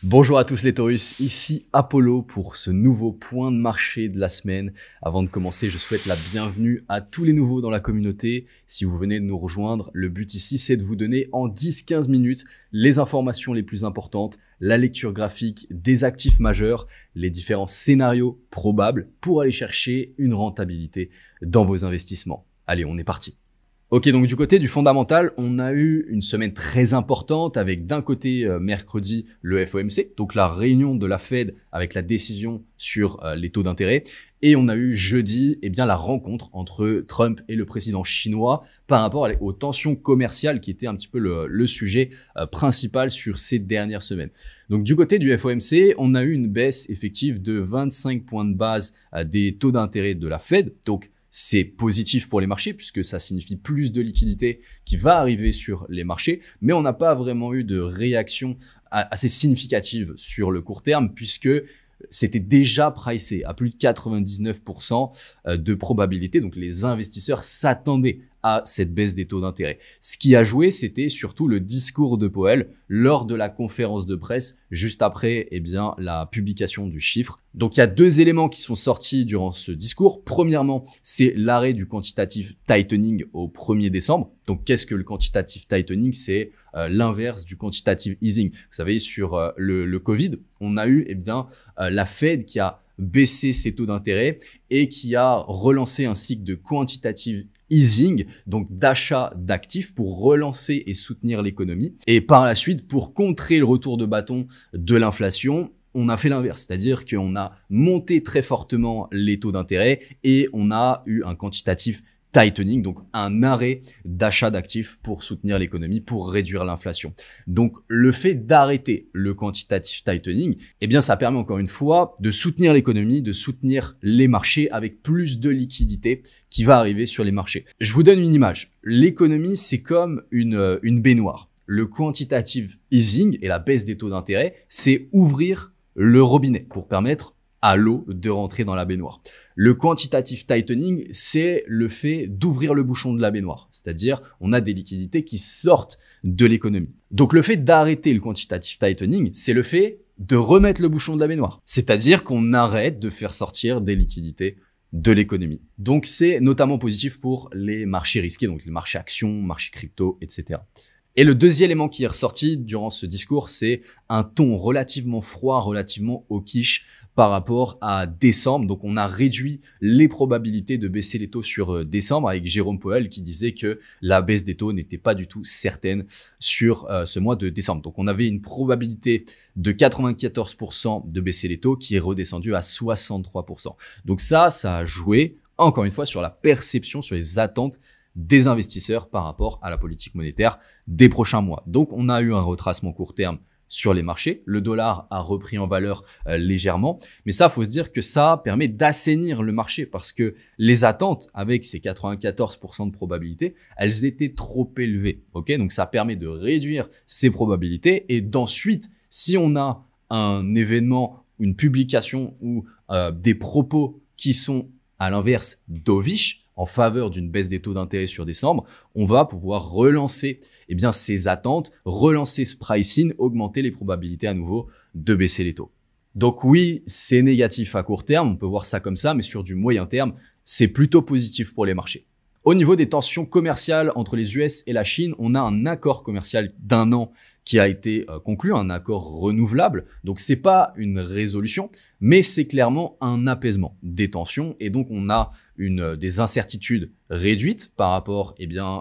Bonjour à tous les Taurus, ici Apollo pour ce nouveau point de marché de la semaine. Avant de commencer, je souhaite la bienvenue à tous les nouveaux dans la communauté. Si vous venez de nous rejoindre, le but ici c'est de vous donner en 10-15 minutes les informations les plus importantes, la lecture graphique des actifs majeurs, les différents scénarios probables pour aller chercher une rentabilité dans vos investissements. Allez, on est parti. Ok, donc du côté du fondamental, on a eu une semaine très importante avec d'un côté mercredi le FOMC, donc la réunion de la Fed avec la décision sur les taux d'intérêt, et on a eu jeudi la rencontre entre Trump et le président chinois par rapport aux tensions commerciales qui étaient un petit peu le sujet principal sur ces dernières semaines. Donc du côté du FOMC, on a eu une baisse effective de 25 points de base des taux d'intérêt de la Fed, donc c'est positif pour les marchés puisque ça signifie plus de liquidité qui va arriver sur les marchés, mais on n'a pas vraiment eu de réaction assez significative sur le court terme puisque c'était déjà pricé à plus de 99% de probabilité. Donc les investisseurs s'attendaient à cette baisse des taux d'intérêt. Ce qui a joué, c'était surtout le discours de Powell lors de la conférence de presse juste après la publication du chiffre. Donc il y a deux éléments qui sont sortis durant ce discours. Premièrement, c'est l'arrêt du quantitative tightening au 1er décembre. Donc qu'est-ce que le quantitative tightening? C'est l'inverse du quantitative easing. Vous savez, sur le Covid, on a eu la Fed qui a baissé ses taux d'intérêt et qui a relancé un cycle de quantitative easing, donc d'achat d'actifs pour relancer et soutenir l'économie. Et par la suite, pour contrer le retour de bâton de l'inflation, on a fait l'inverse, c'est-à-dire qu'on a monté très fortement les taux d'intérêt et on a eu un quantitative tightening, donc un arrêt d'achat d'actifs pour soutenir l'économie, pour réduire l'inflation. Donc le fait d'arrêter le quantitative tightening, ça permet encore une fois de soutenir l'économie, de soutenir les marchés avec plus de liquidité qui va arriver sur les marchés. Je vous donne une image. L'économie, c'est comme une baignoire. Le quantitative easing et la baisse des taux d'intérêt, c'est ouvrir le robinet pour permettre à l'eau de rentrer dans la baignoire. Le quantitative tightening, c'est le fait d'ouvrir le bouchon de la baignoire, c'est-à-dire on a des liquidités qui sortent de l'économie. Donc le fait d'arrêter le quantitative tightening, c'est le fait de remettre le bouchon de la baignoire, c'est-à-dire qu'on arrête de faire sortir des liquidités de l'économie. Donc c'est notamment positif pour les marchés risqués, donc les marchés actions, marchés crypto, etc. Et le deuxième élément qui est ressorti durant ce discours, c'est un ton relativement froid, relativement hawkish par rapport à décembre. Donc on a réduit les probabilités de baisser les taux sur décembre avec Jérôme Powell qui disait que la baisse des taux n'était pas du tout certaine sur ce mois de décembre. Donc on avait une probabilité de 94% de baisser les taux qui est redescendue à 63%. Donc ça a joué encore une fois sur la perception, sur les attentes des investisseurs par rapport à la politique monétaire des prochains mois. Donc on a eu un retracement court terme sur les marchés. Le dollar a repris en valeur légèrement. Mais ça, faut se dire que ça permet d'assainir le marché parce que les attentes avec ces 94% de probabilité, elles étaient trop élevées. Ok, donc ça permet de réduire ces probabilités et d'ensuite, si on a un événement, une publication ou des propos qui sont à l'inverse dovish, en faveur d'une baisse des taux d'intérêt sur décembre, on va pouvoir relancer ces attentes, relancer ce pricing, augmenter les probabilités à nouveau de baisser les taux. Donc oui, c'est négatif à court terme, on peut voir ça comme ça, mais sur du moyen terme, c'est plutôt positif pour les marchés. Au niveau des tensions commerciales entre les US et la Chine, on a un accord commercial d'1 an qui a été conclu, un accord renouvelable. Donc c'est pas une résolution, mais c'est clairement un apaisement des tensions et donc on a des incertitudes réduites par rapport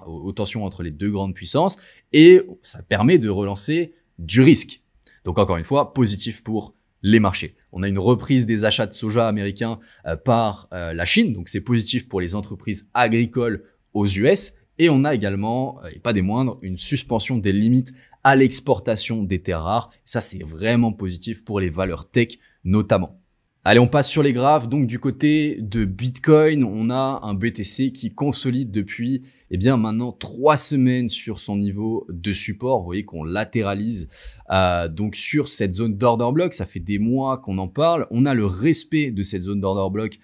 aux tensions entre les deux grandes puissances et ça permet de relancer du risque. Donc encore une fois, positif pour les marchés. On a une reprise des achats de soja américains par la Chine, donc c'est positif pour les entreprises agricoles aux US. Et on a également, et pas des moindres, une suspension des limites à l'exportation des terres rares. Ça, c'est vraiment positif pour les valeurs tech notamment. Allez, on passe sur les graphes. Donc du côté de Bitcoin, on a un BTC qui consolide depuis maintenant 3 semaines sur son niveau de support. Vous voyez qu'on latéralise donc sur cette zone d'order block. Ça fait des mois qu'on en parle. On a le respect de cette zone d'order block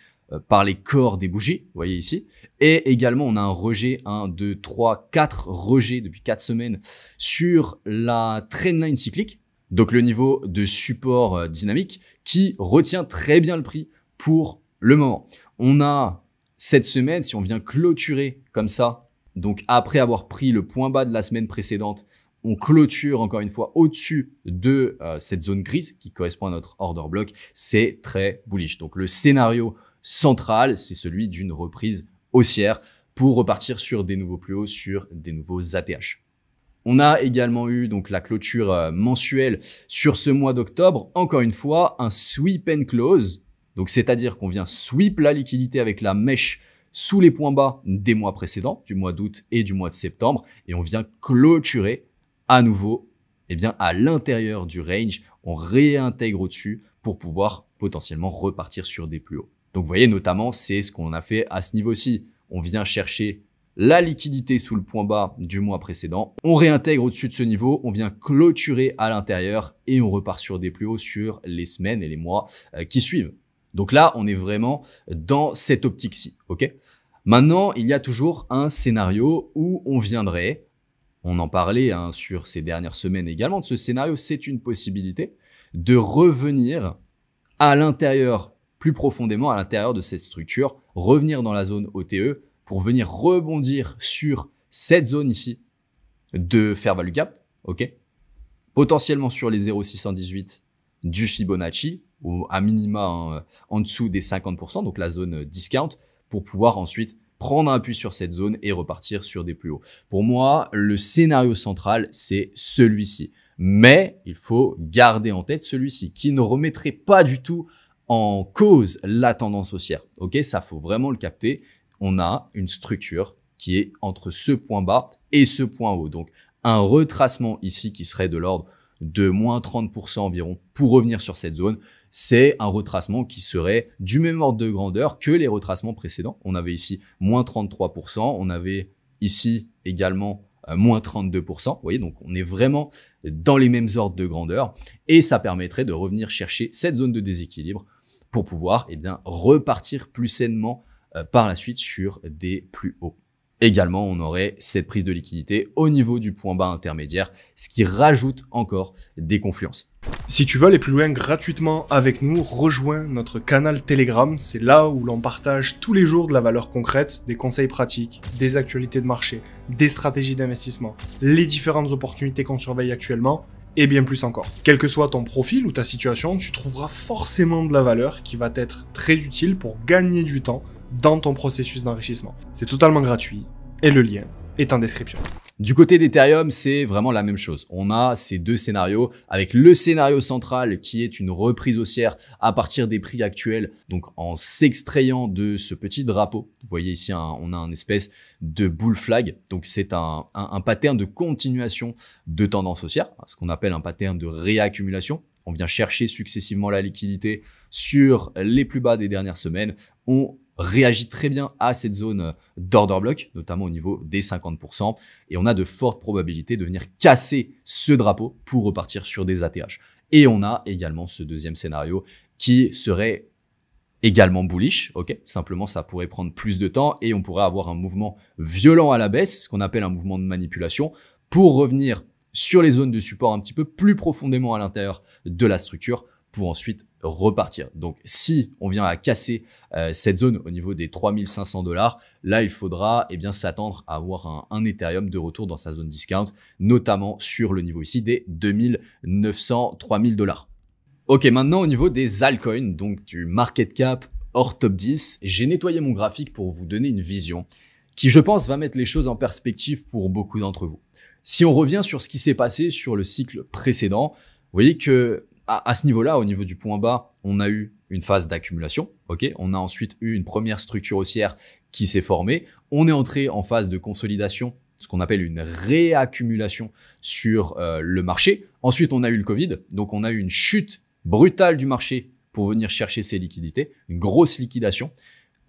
par les corps des bougies, vous voyez ici. Et également, on a un rejet, 1, 2, 3, 4 rejets depuis 4 semaines sur la trendline cyclique. Donc le niveau de support dynamique qui retient très bien le prix pour le moment. On a cette semaine, si on vient clôturer comme ça, donc après avoir pris le point bas de la semaine précédente, on clôture encore une fois au-dessus de cette zone grise qui correspond à notre order block. C'est très bullish. Donc le scénario central, c'est celui d'une reprise haussière pour repartir sur des nouveaux plus hauts, sur des nouveaux ATH. On a également eu donc la clôture mensuelle sur ce mois d'octobre. Encore une fois, un sweep and close. Donc c'est-à-dire qu'on vient sweep la liquidité avec la mèche sous les points bas des mois précédents, du mois d'août et du mois de septembre, et on vient clôturer à nouveau, à l'intérieur du range, on réintègre au-dessus pour pouvoir potentiellement repartir sur des plus hauts. Donc vous voyez, notamment, c'est ce qu'on a fait à ce niveau-ci. On vient chercher la liquidité sous le point bas du mois précédent, on réintègre au-dessus de ce niveau, on vient clôturer à l'intérieur et on repart sur des plus hauts sur les semaines et les mois qui suivent. Donc là, on est vraiment dans cette optique-ci, ok? Maintenant, il y a toujours un scénario où on viendrait, on en parlait sur ces dernières semaines également de ce scénario, c'est une possibilité de revenir à l'intérieur, plus profondément à l'intérieur de cette structure, revenir dans la zone OTE pour venir rebondir sur cette zone ici de fair value gap, ok? Potentiellement sur les 0,618 du Fibonacci, ou à minima en dessous des 50%, donc la zone discount, pour pouvoir ensuite prendre un appui sur cette zone et repartir sur des plus hauts. Pour moi, le scénario central, c'est celui-ci. Mais il faut garder en tête celui-ci, qui ne remettrait pas du tout en cause la tendance haussière. Ok, ça faut vraiment le capter. On a une structure qui est entre ce point bas et ce point haut. Donc, un retracement ici qui serait de l'ordre de moins 30% environ pour revenir sur cette zone, c'est un retracement qui serait du même ordre de grandeur que les retracements précédents. On avait ici moins 33%, on avait ici également moins 32%. Vous voyez, donc on est vraiment dans les mêmes ordres de grandeur et ça permettrait de revenir chercher cette zone de déséquilibre pour pouvoir repartir plus sainement par la suite sur des plus hauts. Également, on aurait cette prise de liquidité au niveau du point bas intermédiaire, ce qui rajoute encore des confluences. Si tu veux aller plus loin gratuitement avec nous, rejoins notre canal Telegram. C'est là où l'on partage tous les jours de la valeur concrète, des conseils pratiques, des actualités de marché, des stratégies d'investissement, les différentes opportunités qu'on surveille actuellement et bien plus encore. Quel que soit ton profil ou ta situation, tu trouveras forcément de la valeur qui va t'être très utile pour gagner du temps dans ton processus d'enrichissement. C'est totalement gratuit et le lien est en description. Du côté d'Ethereum, c'est vraiment la même chose. On a ces deux scénarios avec le scénario central qui est une reprise haussière à partir des prix actuels, donc en s'extrayant de ce petit drapeau. Vous voyez ici, on a un espèce de bull flag. Donc c'est un pattern de continuation de tendance haussière, ce qu'on appelle un pattern de réaccumulation. On vient chercher successivement la liquidité sur les plus bas des dernières semaines. On réagit très bien à cette zone d'order block, notamment au niveau des 50%. Et on a de fortes probabilités de venir casser ce drapeau pour repartir sur des ATH. Et on a également ce deuxième scénario qui serait également bullish. Ok, simplement, ça pourrait prendre plus de temps et on pourrait avoir un mouvement violent à la baisse, ce qu'on appelle un mouvement de manipulation, pour revenir sur les zones de support un petit peu plus profondément à l'intérieur de la structure pour ensuite repartir. Donc, si on vient à casser cette zone au niveau des 3500 $, là, il faudra s'attendre à avoir un Ethereum de retour dans sa zone discount, notamment sur le niveau ici des 2900, 3000 $. Ok, maintenant au niveau des altcoins, donc du market cap hors top 10, j'ai nettoyé mon graphique pour vous donner une vision qui, je pense, va mettre les choses en perspective pour beaucoup d'entre vous. Si on revient sur ce qui s'est passé sur le cycle précédent, vous voyez que à ce niveau-là, au niveau du point bas, on a eu une phase d'accumulation. Ok, on a ensuite eu une première structure haussière qui s'est formée. On est entré en phase de consolidation, ce qu'on appelle une réaccumulation sur le marché. Ensuite, on a eu le Covid. Donc, on a eu une chute brutale du marché pour venir chercher ses liquidités, une grosse liquidation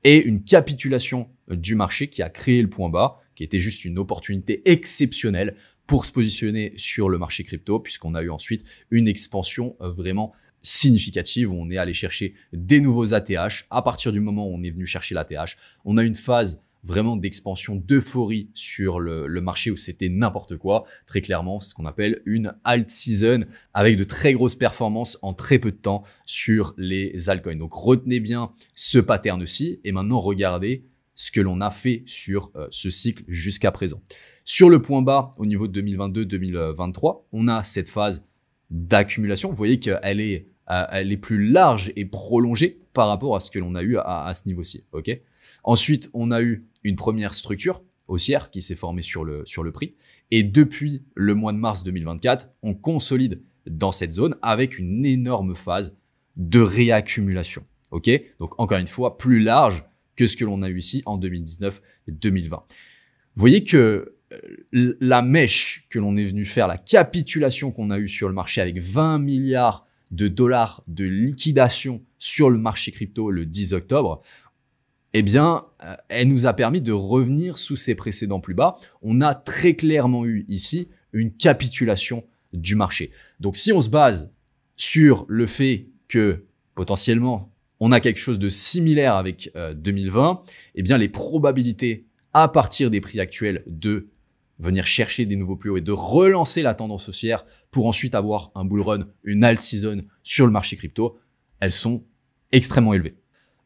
et une capitulation du marché qui a créé le point bas, qui était juste une opportunité exceptionnelle pour se positionner sur le marché crypto, puisqu'on a eu ensuite une expansion vraiment significative où on est allé chercher des nouveaux ATH. À partir du moment où on est venu chercher l'ATH, on a une phase vraiment d'expansion, d'euphorie sur le marché où c'était n'importe quoi. Très clairement, c'est ce qu'on appelle une alt season avec de très grosses performances en très peu de temps sur les altcoins. Donc retenez bien ce pattern-ci et maintenant regardez ce que l'on a fait sur ce cycle jusqu'à présent. Sur le point bas, au niveau de 2022-2023, on a cette phase d'accumulation. Vous voyez qu'elle est plus large et prolongée par rapport à ce que l'on a eu à ce niveau-ci. Okay. Ensuite, on a eu une première structure haussière qui s'est formée sur le prix. Et depuis le mois de mars 2024, on consolide dans cette zone avec une énorme phase de réaccumulation. Okay. Donc, encore une fois, plus large que ce que l'on a eu ici en 2019 et 2020. Vous voyez que la mèche que l'on est venu faire, la capitulation qu'on a eue sur le marché avec 20 milliards de dollars de liquidation sur le marché crypto le 10 octobre, eh bien, elle nous a permis de revenir sous ses précédents plus bas. On a très clairement eu ici une capitulation du marché. Donc, si on se base sur le fait que potentiellement, on a quelque chose de similaire avec 2020, eh bien, les probabilités à partir des prix actuels de venir chercher des nouveaux plus hauts et de relancer la tendance haussière pour ensuite avoir un bull run, une alt season sur le marché crypto, elles sont extrêmement élevées.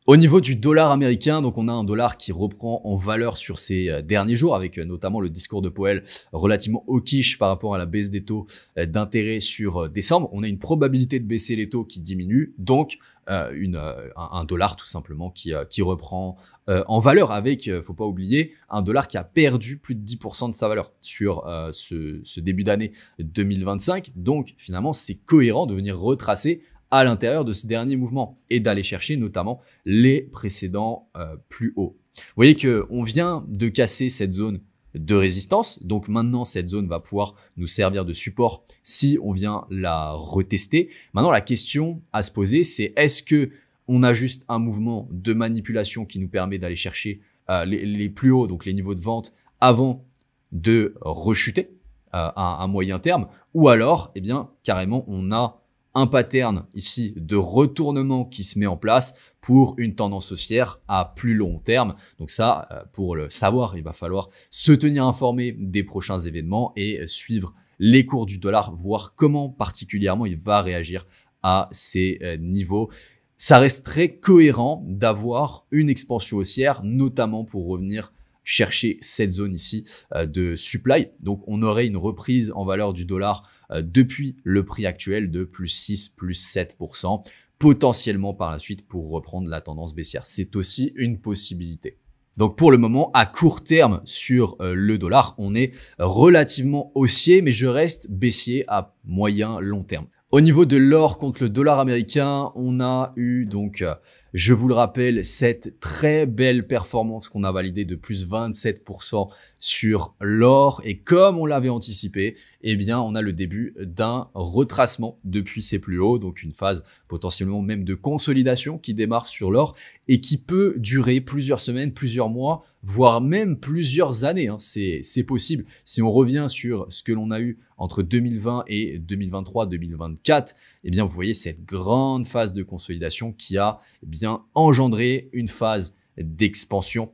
Au niveau du dollar américain, donc on a un dollar qui reprend en valeur sur ces derniers jours avec notamment le discours de Powell relativement hawkish par rapport à la baisse des taux d'intérêt sur décembre. On a une probabilité de baisser les taux qui diminue, donc un dollar tout simplement qui reprend en valeur avec, faut pas oublier, un dollar qui a perdu plus de 10% de sa valeur sur ce début d'année 2025. Donc finalement, c'est cohérent de venir retracer à l'intérieur de ce dernier mouvement et d'aller chercher notamment les précédents plus hauts. Vous voyez qu'on vient de casser cette zone de résistance. Donc maintenant, cette zone va pouvoir nous servir de support si on vient la retester. Maintenant, la question à se poser, c'est est-ce que on a juste un mouvement de manipulation qui nous permet d'aller chercher les plus hauts, donc les niveaux de vente, avant de rechuter à un moyen terme, ou alors, eh bien, carrément, on a un pattern ici de retournement qui se met en place pour une tendance haussière à plus long terme. Donc ça, pour le savoir, il va falloir se tenir informé des prochains événements et suivre les cours du dollar, voir comment particulièrement il va réagir à ces niveaux. Ça reste très cohérent d'avoir une expansion haussière, notamment pour revenir chercher cette zone ici de supply. Donc, on aurait une reprise en valeur du dollar depuis le prix actuel de plus 6, plus 7%, potentiellement par la suite pour reprendre la tendance baissière. C'est aussi une possibilité. Donc, pour le moment, à court terme sur le dollar, on est relativement haussier, mais je reste baissier à moyen long terme. Au niveau de l'or contre le dollar américain, on a eu donc, je vous le rappelle, cette très belle performance qu'on a validée de plus 27% sur l'or. Et comme on l'avait anticipé, eh bien, on a le début d'un retracement depuis ses plus hauts. Donc, une phase potentiellement même de consolidation qui démarre sur l'or et qui peut durer plusieurs semaines, plusieurs mois, voire même plusieurs années. Hein. C'est possible. Si on revient sur ce que l'on a eu entre 2020 et 2023-2024, eh bien, vous voyez cette grande phase de consolidation qui a bien engendré une phase d'expansion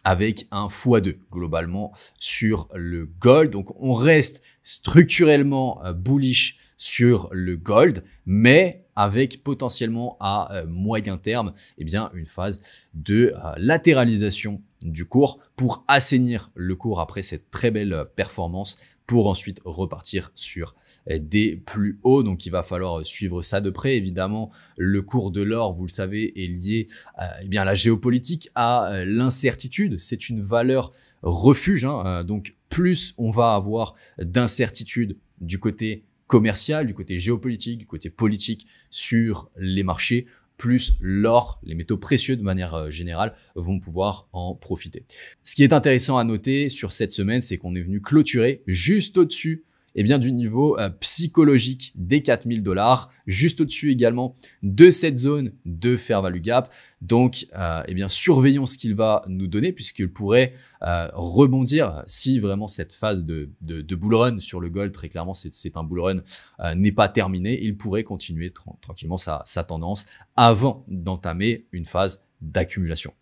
avec un x2 globalement sur le gold. Donc, on reste structurellement bullish sur le gold, mais avec potentiellement à moyen terme, eh bien, une phase de latéralisation du cours pour assainir le cours après cette très belle performance pour ensuite repartir sur des plus hauts. Donc, il va falloir suivre ça de près. Évidemment, le cours de l'or, vous le savez, est lié eh bien, à la géopolitique, à l'incertitude. C'est une valeur refuge. Hein. Donc, plus on va avoir d'incertitude du côté commercial, du côté géopolitique, du côté politique sur les marchés, plus l'or, les métaux précieux de manière générale, vont pouvoir en profiter. Ce qui est intéressant à noter sur cette semaine, c'est qu'on est venu clôturer juste au-dessus du niveau psychologique des 4000 $, juste au-dessus également de cette zone de fair value gap. Donc, surveillons ce qu'il va nous donner puisqu'il pourrait rebondir si vraiment cette phase de bull run sur le gold, très clairement, c'est un bull run, n'est pas terminé. Il pourrait continuer tranquillement sa tendance avant d'entamer une phase d'accumulation.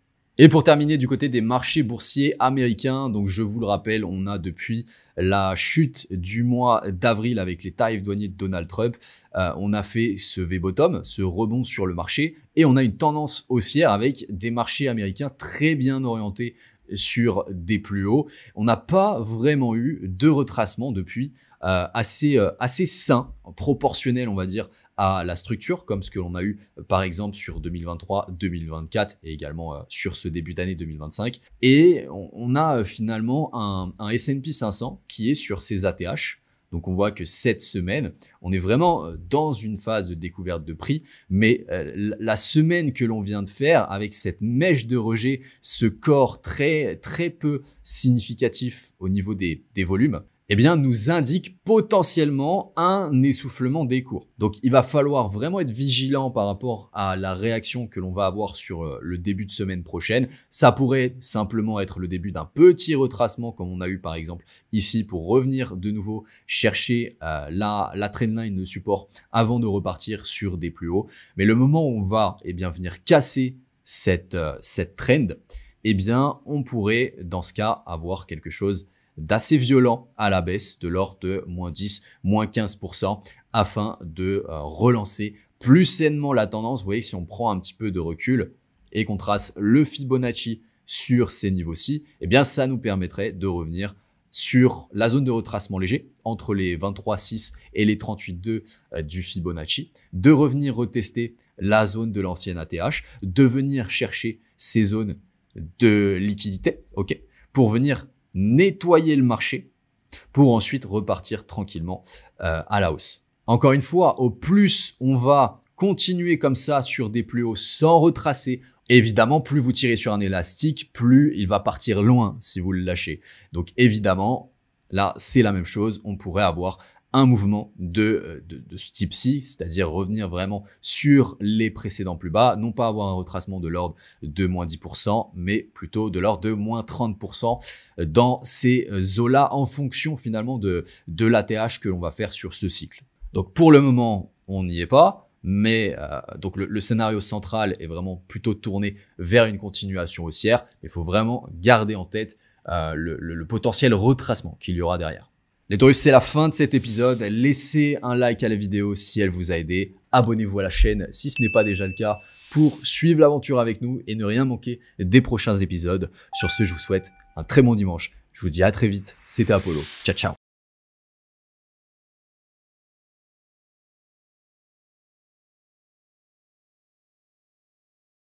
Et pour terminer du côté des marchés boursiers américains, donc je vous le rappelle, on a depuis la chute du mois d'avril avec les tarifs douaniers de Donald Trump, on a fait ce V-bottom, ce rebond sur le marché, et on a une tendance haussière avec des marchés américains très bien orientés sur des plus hauts. On n'a pas vraiment eu de retracement depuis, assez sain, proportionnel on va dire à la structure, comme ce que l'on a eu par exemple sur 2023, 2024 et également sur ce début d'année 2025. Et on a finalement un S&P 500 qui est sur ses ATH. Donc on voit que cette semaine, on est vraiment dans une phase de découverte de prix, mais la semaine que l'on vient de faire avec cette mèche de rejet, ce corps très peu significatif au niveau des volumes, eh bien, nous indique potentiellement un essoufflement des cours. Donc, il va falloir vraiment être vigilant par rapport à la réaction que l'on va avoir sur le début de semaine prochaine. Ça pourrait simplement être le début d'un petit retracement comme on a eu par exemple ici pour revenir de nouveau chercher la trendline de support avant de repartir sur des plus hauts. Mais le moment où on va venir casser cette trend, on pourrait dans ce cas avoir quelque chose d'assez violent à la baisse de l'ordre de -10, -15% afin de relancer plus sainement la tendance. Vous voyez, si on prend un petit peu de recul et qu'on trace le Fibonacci sur ces niveaux-ci, ça nous permettrait de revenir sur la zone de retracement léger entre les 23,6 et les 38,2 du Fibonacci, de revenir retester la zone de l'ancienne ATH, de venir chercher ces zones de liquidité, pour venir nettoyer le marché pour ensuite repartir tranquillement à la hausse. Encore une fois, au plus on va continuer comme ça sur des plus hauts sans retracer, évidemment, plus vous tirez sur un élastique, plus il va partir loin si vous le lâchez. Donc évidemment, là, c'est la même chose. On pourrait avoir un mouvement de ce type-ci, c'est-à-dire revenir vraiment sur les précédents plus bas, non pas avoir un retracement de l'ordre de -10%, mais plutôt de l'ordre de -30% dans ces eaux-là en fonction finalement de l'ATH que l'on va faire sur ce cycle. Donc pour le moment, on n'y est pas, mais donc le scénario central est vraiment plutôt tourné vers une continuation haussière. Il faut vraiment garder en tête le potentiel retracement qu'il y aura derrière. Les Taurus, c'est la fin de cet épisode. Laissez un like à la vidéo si elle vous a aidé. Abonnez-vous à la chaîne si ce n'est pas déjà le cas pour suivre l'aventure avec nous et ne rien manquer des prochains épisodes. Sur ce, je vous souhaite un très bon dimanche. Je vous dis à très vite. C'était Apollo. Ciao, ciao.